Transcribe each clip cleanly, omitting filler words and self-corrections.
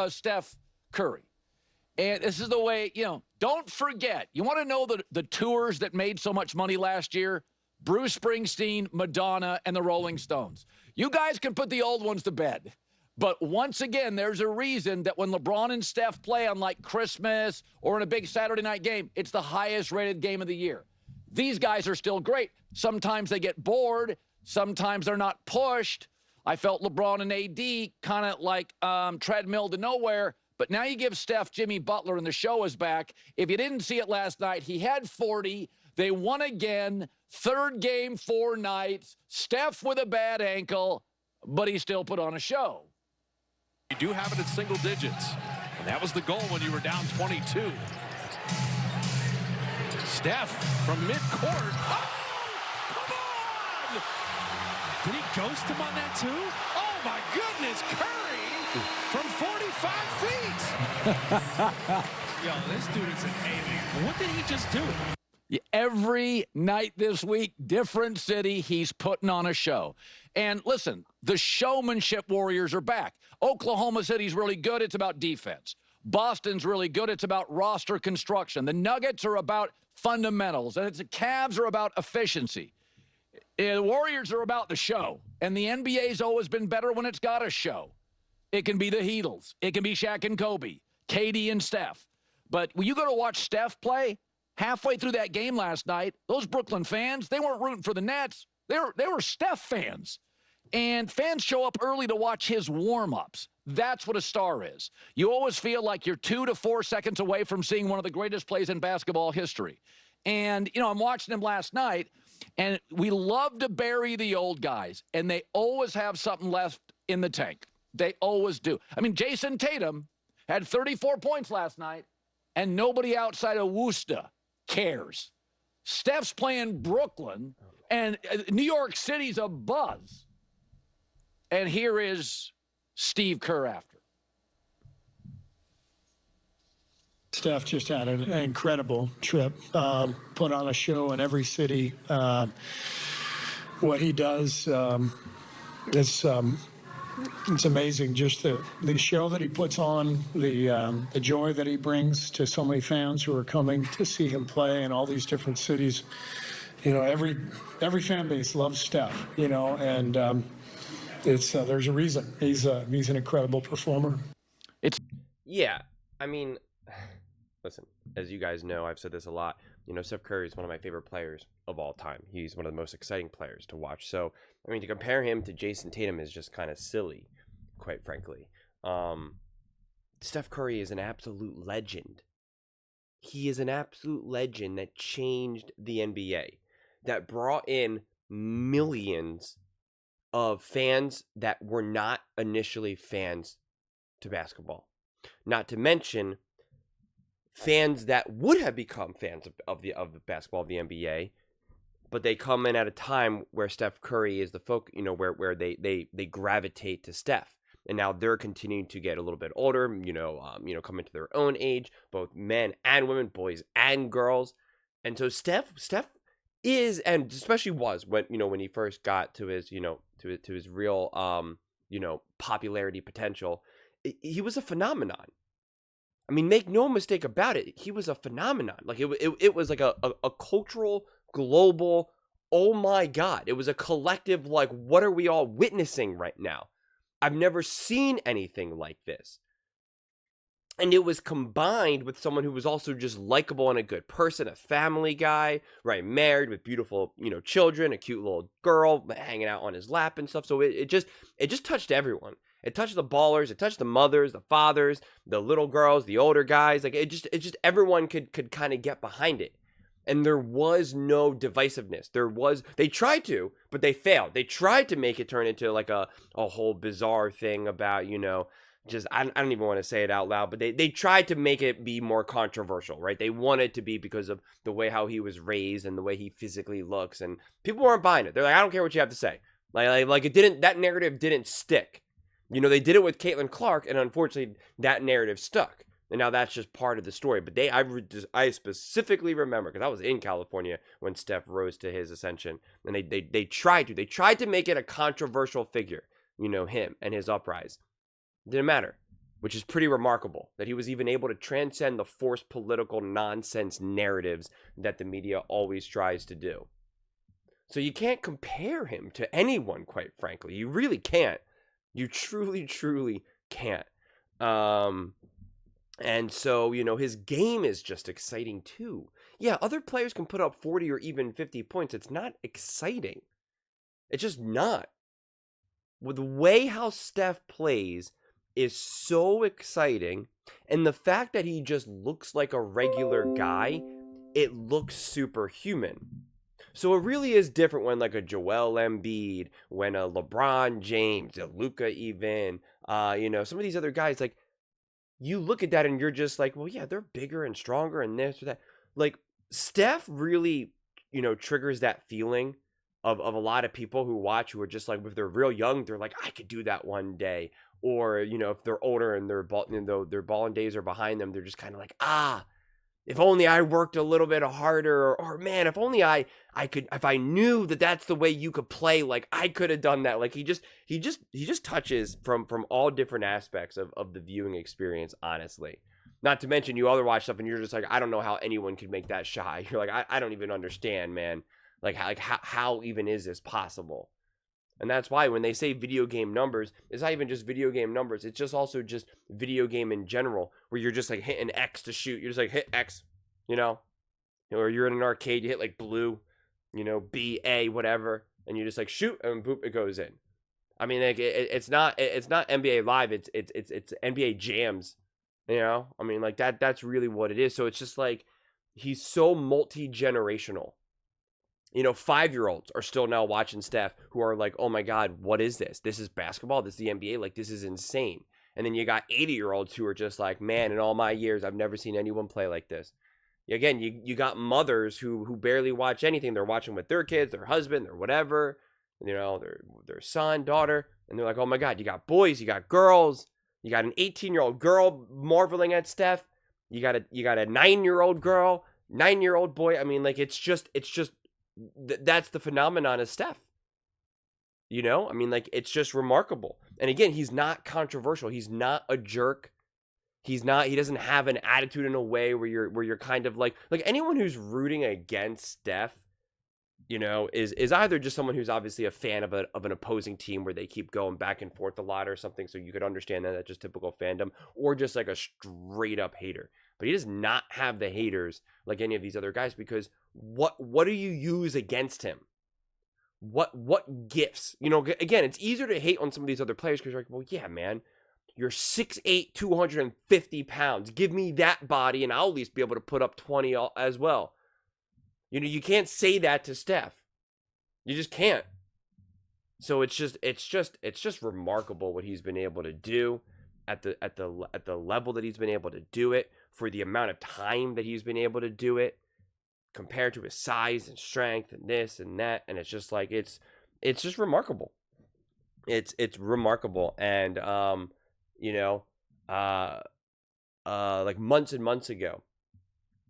Steph Curry. And this is the way, don't forget. You want to know the tours that made so much money last year? Bruce Springsteen, Madonna, and the Rolling Stones. You guys can put the old ones to bed. But once again, there's a reason that when LeBron and Steph play on like Christmas or in a big Saturday night game, it's the highest rated game of the year. These guys are still great. Sometimes they get bored. Sometimes they're not pushed. I felt LeBron and AD kind of like treadmill to nowhere. But now you give Steph Jimmy Butler and the show is back. If you didn't see it last night, he had 40. They won again. Third game, 4 nights. Steph with a bad ankle, but he still put on a show. You do have it in single digits. And that was the goal when you were down 22. Steph from midcourt. Oh, come on! Did he ghost him on that too? Oh my goodness, Curry from 45 feet. Yo, this dude is an alien. What did he just do? Every night this week, different city, he's putting on a show. And listen, the showmanship Warriors are back. Oklahoma City's really good. It's about defense. Boston's really good. It's about roster construction. The Nuggets are about fundamentals. And the Cavs are about efficiency. The Warriors are about the show. And the NBA's always been better when it's got a show. It can be the Heatles. It can be Shaq and Kobe, KD and Steph. But when you go to watch Steph play, halfway through that game last night, those Brooklyn fans, they weren't rooting for the Nets. They were Steph fans. And fans show up early to watch his warm-ups. That's what a star is. You always feel like you're 2 to 4 seconds away from seeing one of the greatest plays in basketball history. And, I'm watching him last night, and we love to bury the old guys, and they always have something left in the tank. They always do. I mean, Jason Tatum had 34 points last night, and nobody outside of Worcester cares. Steph's playing Brooklyn, and New York City's a buzz. And here is Steve Kerr after. Steph just had an incredible trip, put on a show in every city. What he does, it's amazing. Just the show that he puts on, the joy that he brings to so many fans who are coming to see him play in all these different cities. Every fan base loves Steph. And there's a reason. He's an incredible performer. Yeah, I mean, listen, as you guys know, I've said this a lot. Steph Curry is one of my favorite players of all time. He's one of the most exciting players to watch. So, I mean, to compare him to Jason Tatum is just kind of silly, quite frankly. Steph Curry is an absolute legend. He is an absolute legend that changed the NBA, that brought in millions of fans that were not initially fans to basketball. Not to mention fans that would have become fans of the basketball of the NBA, but they come in at a time where Steph Curry is the focus, where they gravitate to Steph. And now they're continuing to get a little bit older, come into their own age, both men and women, boys and girls. And so Steph is, and especially was when he first got to his, to his real, popularity potential, he was a phenomenon. I mean, make no mistake about it. He was a phenomenon. Like it was like a cultural, global, oh my God. It was a collective, like, what are we all witnessing right now? I've never seen anything like this. And it was combined with someone who was also just likable and a good person, a family guy, right? Married with beautiful, children, a cute little girl hanging out on his lap and stuff. So it just touched everyone. It touched the ballers, it touched the mothers, the fathers, the little girls, the older guys. Like it just everyone could kind of get behind it. And there was no divisiveness. They tried to, but they failed. They tried to make it turn into like a whole bizarre thing about, I don't even want to say it out loud, but they tried to make it be more controversial, right? They wanted to be because of the way how he was raised and the way he physically looks, and people weren't buying it. They're like, I don't care what you have to say. Like it didn't, that narrative didn't stick. They did it with Caitlin Clark, and unfortunately that narrative stuck. And now that's just part of the story. But I specifically remember, because I was in California when Steph rose to his ascension, and they tried to make it a controversial figure, him and his uprise. Didn't matter. which is pretty remarkable that he was even able to transcend the forced political nonsense narratives that the media always tries to do. So you can't compare him to anyone, quite frankly. You really can't. You truly, truly can't. And so, his game is just exciting too. Yeah, other players can put up 40 or even 50 points. It's not exciting. It's just not. With the way how Steph plays is so exciting, and the fact that he just looks like a regular guy, it looks superhuman. So it really is different when like a Joel Embiid, when a LeBron James, a Luka even, some of these other guys, like, you look at that and you're just like, well, yeah, they're bigger and stronger and this or that. Like, Steph really, triggers that feeling of a lot of people who watch, who are just like, if they're real young, they're like, I could do that one day. Or, if they're older and their balling days are behind them, they're just kind of like, if only I worked a little bit harder, or man, if only I could, if I knew that that's the way you could play, like I could have done that. Like he just touches from all different aspects of the viewing experience, honestly. Not to mention you other watch stuff and you're just like, I don't know how anyone could make that shot. You're like, I don't even understand, man. Like how even is this possible? And that's why when they say video game numbers, it's not even just video game numbers. It's just also just video game in general, where you're just like hitting X to shoot. You're just like hit X, or you're in an arcade, you hit like blue, B, A, whatever, and you just like shoot and boop, it goes in. I mean, like it's not NBA Live. It's NBA Jams. I mean, like that's really what it is. So it's just like he's so multi-generational. 5-year-olds are still now watching Steph, who are like, oh my God, what is this? This is basketball. This is the NBA. Like, this is insane. And then you got 80-year-olds who are just like, man, in all my years, I've never seen anyone play like this. Again, you got mothers who barely watch anything. They're watching with their kids, their husband, or whatever, their son, daughter. And they're like, oh my God, you got boys, you got girls. You got an 18-year-old girl marveling at Steph. You got a 9-year-old girl, 9-year-old boy. I mean, like, it's just that's the phenomenon of Steph. I mean, like, it's just remarkable. And again, he's not controversial. He's not a jerk. He doesn't have an attitude in a way where you're kind of like anyone who's rooting against Steph, is either just someone who's obviously a fan of an opposing team where they keep going back and forth a lot or something. So you could understand that that's just typical fandom, or just like a straight up hater. But he does not have the haters like any of these other guys, because what do you use against him? What gifts? Again, it's easier to hate on some of these other players because you're like, well, yeah, man, you're 6'8", 250 pounds. Give me that body and I'll at least be able to put up 20 as well. You can't say that to Steph. You just can't. So it's just remarkable what he's been able to do at the level that he's been able to do it, for the amount of time that he's been able to do it, compared to his size and strength and this and that. And it's just like, it's just remarkable. It's remarkable. And, like months and months ago,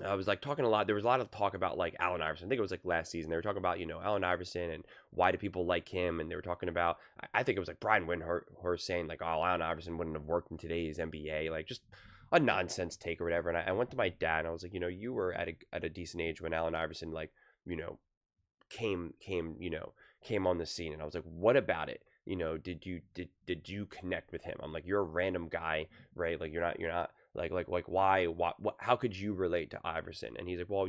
I was like talking a lot. There was a lot of talk about like Allen Iverson. I think it was like last season. They were talking about, Allen Iverson and why do people like him. And they were talking about, I think it was like Brian Windhorst saying like, oh, Allen Iverson wouldn't have worked in today's NBA. Like, just a nonsense take or whatever. And I went to my dad and I was like, you were at a decent age when Allen Iverson, like, came on the scene. And I was like, what about it? Did you connect with him? I'm like, you're a random guy, right? Like, you're not like why, what, how could you relate to Iverson? And he's like, well,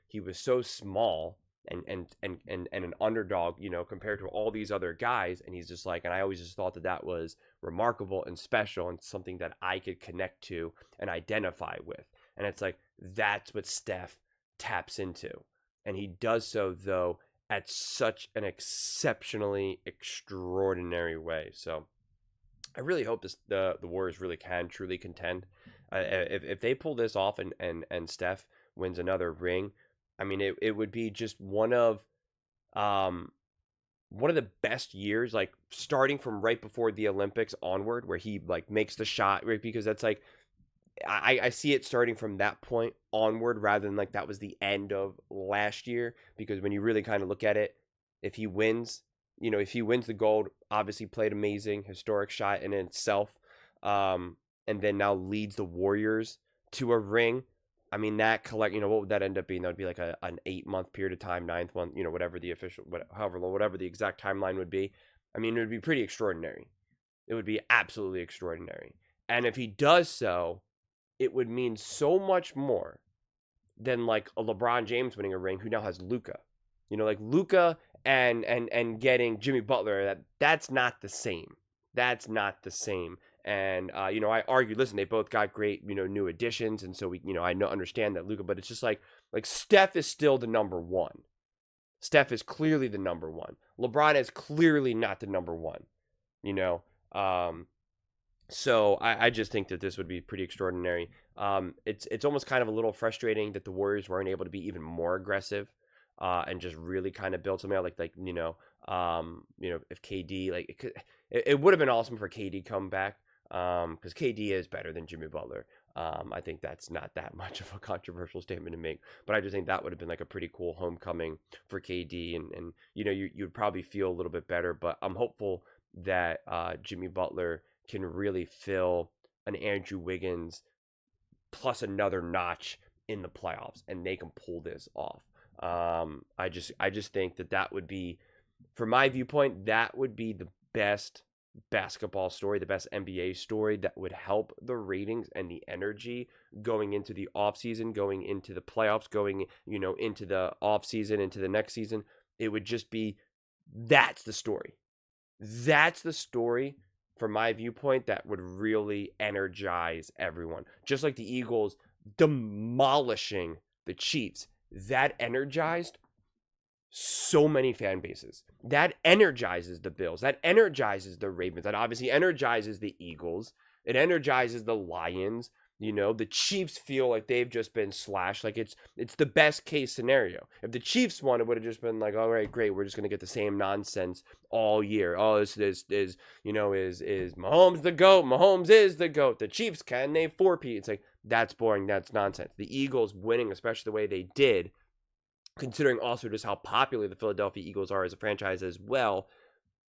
he was so small and an underdog, compared to all these other guys. And he's just like, and I always just thought that was remarkable and special and something that I could connect to and identify with. And it's like, that's what Steph taps into. And he does so, though, at such an exceptionally extraordinary way. So I really hope the Warriors really can truly contend. If they pull this off and Steph wins another ring, I mean, it would be just one of the best years, like starting from right before the Olympics onward, where he like makes the shot, right? Because that's like, I see it starting from that point onward, rather than like that was the end of last year. Because when you really kind of look at it, if he wins the gold, obviously played amazing, historic shot in itself. And and then now leads the Warriors to a ring. I mean, that what would that end up being? That would be like an 8-month period of time, 9th month, whatever the whatever the exact timeline would be. I mean, it would be pretty extraordinary. It would be absolutely extraordinary. And if he does so, it would mean so much more than like a LeBron James winning a ring who now has Luka. Like Luka and getting Jimmy Butler, that's not the same. That's not the same. And I argued, listen, they both got great, new additions, and so we, I understand that Luka, but it's just like Steph is still the number one. Steph is clearly the number one. LeBron is clearly not the number one. So I just think that this would be pretty extraordinary. It's almost kind of a little frustrating that the Warriors weren't able to be even more aggressive, and just really kind of build something out if KD it would have been awesome for KD to come back, because KD is better than Jimmy Butler. I think that's not that much of a controversial statement to make, but I just think that would have been like a pretty cool homecoming for KD, and you'd probably feel a little bit better. But I'm hopeful that Jimmy Butler can really fill an Andrew Wiggins plus another notch in the playoffs, and they can pull this off. I just think that would be, from my viewpoint, that would be the best basketball story, the best NBA story that would help the ratings and the energy going into the offseason, going into the playoffs, going, into the offseason, into the next season. It would just be, that's the story. That's the story, from my viewpoint, that would really energize everyone. Just like the Eagles demolishing the Chiefs, that energized so many fan bases. That energizes the Bills. That energizes the Ravens. That obviously energizes the Eagles. It energizes the Lions. The Chiefs feel like they've just been slashed. Like it's the best case scenario. If the Chiefs won, it would have just been like, all right, great, we're just gonna get the same nonsense all year. Oh, is Mahomes the GOAT? Mahomes is the GOAT. The Chiefs, can they 4-peat? It's like, that's boring. That's nonsense. The Eagles winning, especially the way they did, considering also just how popular the Philadelphia Eagles are as a franchise as well,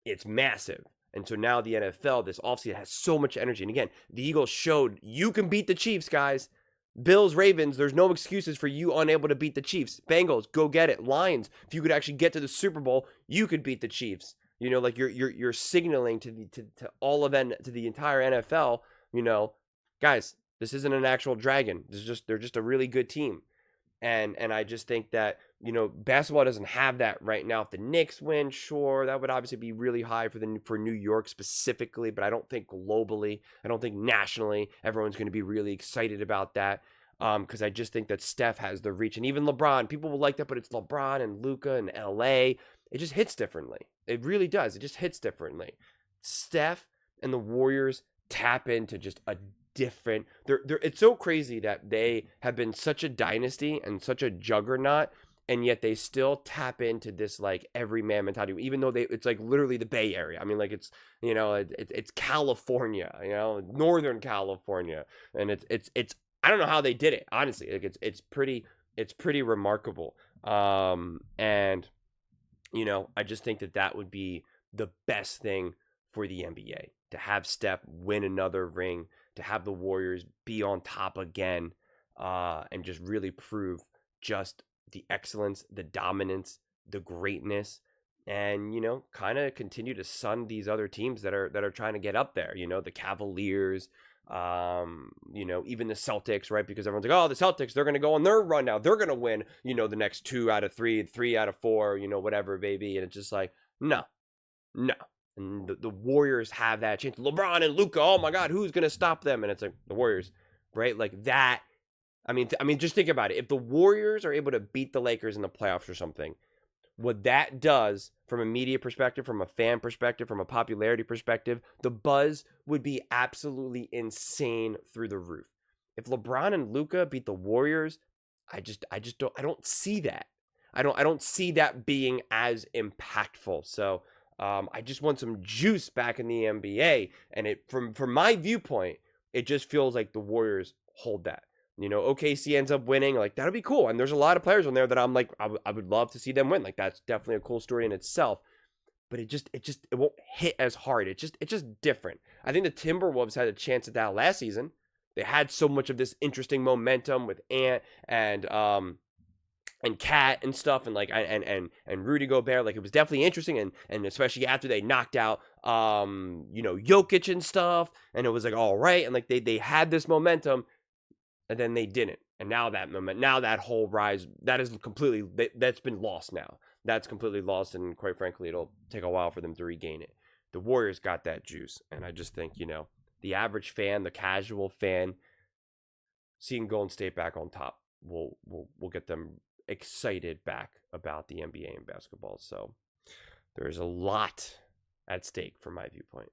it's massive. And so now the NFL, this offseason, has so much energy. And again, the Eagles showed you can beat the Chiefs, guys. Bills, Ravens, there's no excuses for you unable to beat the Chiefs. Bengals, go get it. Lions, if you could actually get to the Super Bowl, you could beat the Chiefs. You're signaling to all of to the entire NFL, guys, this isn't an actual dragon. They're just a really good team. And I just think that, basketball doesn't have that right now. If the Knicks win, sure, that would obviously be really high for New York specifically, but I don't think globally, I don't think nationally, everyone's going to be really excited about that, because I just think that Steph has the reach. And even LeBron, people will like that, but it's LeBron and Luka and LA. It just hits differently. It really does. It just hits differently. Steph and the Warriors tap into just a different, it's so crazy that they have been such a dynasty and such a juggernaut, and yet they still tap into this like everyman mentality, even though it's like literally the Bay Area. I mean, like it's it's California, Northern California, and it's I don't know how they did it, honestly. Like it's pretty remarkable. And I just think that would be the best thing for the NBA, to have Steph win another ring, to have the Warriors be on top again, and just really prove just the excellence, the dominance, the greatness, and kind of continue to sun these other teams that are trying to get up there. The Cavaliers, even the Celtics, right? Because everyone's like, oh, the Celtics, they're going to go on their run now. They're going to win, the next 2 out of 3, 3 out of 4, whatever, baby. And it's just like, no. And the Warriors have that chance. LeBron and Luka, oh my God, who's going to stop them? And it's like the Warriors, right? Like that. I mean, just think about it. If the Warriors are able to beat the Lakers in the playoffs or something, what that does from a media perspective, from a fan perspective, from a popularity perspective, the buzz would be absolutely insane through the roof. If LeBron and Luka beat the Warriors, I don't see that. I don't see that being as impactful. So I just want some juice back in the NBA, and from my viewpoint, it just feels like the Warriors hold that. OKC ends up winning, like that'll be cool. And there's a lot of players on there that I'm like, I would love to see them win. Like that's definitely a cool story in itself. but it won't hit as hard. It's just different. I think the Timberwolves had a chance at that last season. They had so much of this interesting momentum with Ant and Cat and stuff, and like and Rudy Gobert. Like, it was definitely interesting, and especially after they knocked out Jokic and stuff, and it was like, all right, and like they had this momentum, and then they didn't. And now that whole rise, that's been lost now. That's completely lost, and quite frankly, it'll take a while for them to regain it. The Warriors got that juice, and I just think, the average fan, the casual fan, seeing Golden State back on top will get them excited back about the NBA and basketball. So there's a lot at stake from my viewpoint.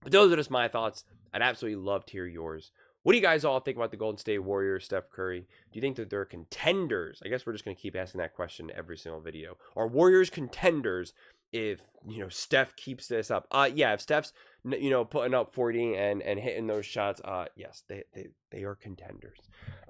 But those are just my thoughts. I'd absolutely love to hear yours. What do you guys all think about the Golden State Warriors, Steph Curry? Do you think that they're contenders? I guess we're just going to keep asking that question every single video. Are Warriors contenders if, Steph keeps this up? Yeah, if Steph's, putting up 40 and hitting those shots, yes, they are contenders.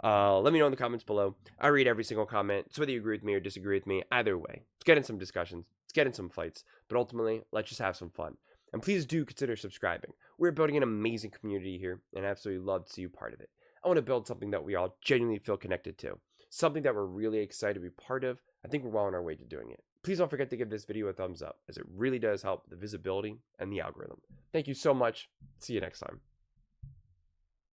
Let me know in the comments below. I read every single comment. So whether you agree with me or disagree with me, either way, let's get in some discussions. Let's get in some fights. But ultimately, let's just have some fun. And please do consider subscribing. We're building an amazing community here, and I absolutely love to see you part of it. I want to build something that we all genuinely feel connected to. Something that we're really excited to be part of. I think we're well on our way to doing it. Please don't forget to give this video a thumbs up, as it really does help the visibility and the algorithm. Thank you so much. See you next time.